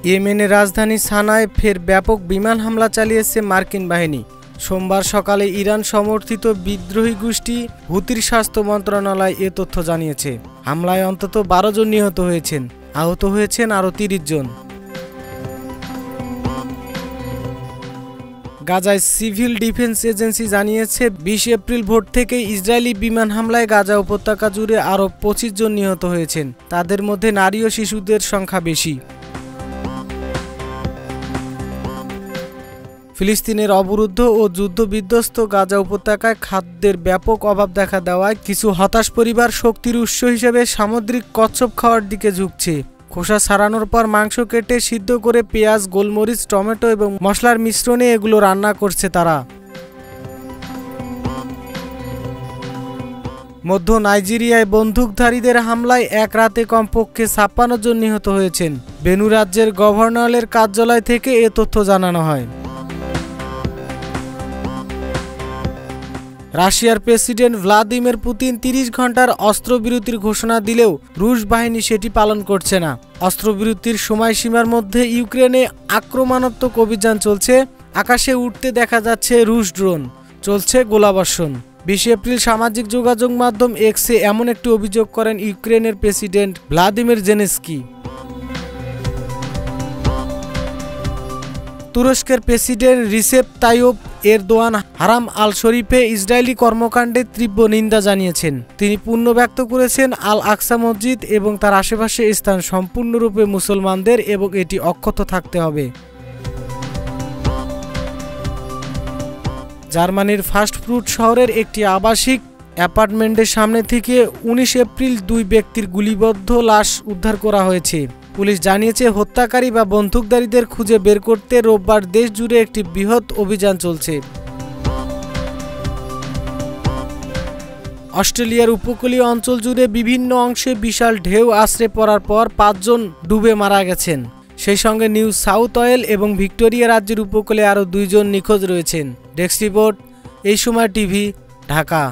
ইয়েমেনের রাজধানী সানায় ফের ব্যাপক বিমান হামলা চালিয়েছে মার্কিন বাহিনী। সোমবার সকালে ইরান সমর্থিত বিদ্রোহী গোষ্ঠী হুতির স্বাস্থ্য মন্ত্রণালয় এ তথ্য জানিয়েছে। হামলায় অন্তত 12 জন নিহত হয়েছেন, আহত হয়েছেন আরও 30 জন। গাজায় সিভিল ডিফেন্স এজেন্সি জানিয়েছে 20 এপ্রিল ভোর থেকে ইসরায়েলি বিমান হামলায় গাজা উপত্যকা জুড়ে আরও 25 জন নিহত হয়েছেন। তাদের মধ্যে নারী ও শিশুদের সংখ্যা বেশি। ফিলিস্তিনের অবরুদ্ধ ও যুদ্ধবিধ্বস্ত গাজা উপত্যকায় খাদ্যের ব্যাপক অভাব দেখা দেওয়ায় কিছু হতাশ পরিবার শক্তির উৎস হিসেবে সামুদ্রিক কচ্ছপ খাওয়ার দিকে ঝুঁকছে। খোসা ছাড়ানোর পর মাংস কেটে সিদ্ধ করে পেঁয়াজ, গোলমরিচ, টমেটো এবং মশলার মিশ্রণে এগুলো রান্না করছে তারা। মধ্য নাইজেরিয়ায় বন্দুকধারীদের হামলায় এক রাতে কমপক্ষে 56 জন নিহত হয়েছেন। বেনু রাজ্যের গভর্নরের কার্যালয় থেকে এ তথ্য জানানো হয়। রাশিয়ার প্রেসিডেন্ট ভ্লাদিমির পুতিন 30 ঘন্টার অস্ত্রবিরতির ঘোষণা দিলেও রুশ বাহিনী সেটি পালন করছে না। অস্ত্রবিরতির সময়সীমার মধ্যে ইউক্রেনে আক্রমণাত্মক অভিযান চলছে। আকাশে উঠতে দেখা যাচ্ছে রুশ ড্রোন, চলছে গোলাবর্ষণ। 20 এপ্রিল সামাজিক যোগাযোগ মাধ্যম এক্সে এমন একটি অভিযোগ করেন ইউক্রেনের প্রেসিডেন্ট ভ্লাদিমির জেলেনস্কি। তুরস্কের প্রেসিডেন্ট রিসেপ তাইয়ুপ এরদোয়ান হারাম আল শরীফে ইসরায়েলি কর্মকাণ্ডের তীব্র নিন্দা জানিয়েছেন। তিনি পুণ্য ব্যক্ত করেছেন আল আকসা মসজিদ এবং তার আশেপাশে স্থান সম্পূর্ণরূপে মুসলমানদের এবং এটি অক্ষত থাকতে হবে। জার্মানির ফাস্টফুড শহরের একটি আবাসিক অ্যাপার্টমেন্টের সামনে থেকে 19 এপ্রিল 2 ব্যক্তির গুলিবদ্ধ লাশ উদ্ধার করা হয়েছে। পুলিশ জানিয়েছে হত্যাকারী বা বন্দুকধারীদের খুঁজে বের করতে রোববার দেশ জুড়ে একটি বৃহৎ অভিযান চলছে। অস্ট্রেলিয়ার উপকূলীয় অঞ্চল জুড়ে বিভিন্ন অংশে বিশাল ঢেউ আছড়ে পড়ার পর 5 জন ডুবে মারা গেছেন। সেই সঙ্গে নিউ সাউথ ওয়েল এবং ভিক্টোরিয়া রাজ্যের উপকূলে আরও 2 জন নিখোঁজ রয়েছেন। ডেস্ক রিপোর্ট, এই সময় টিভি, ঢাকা।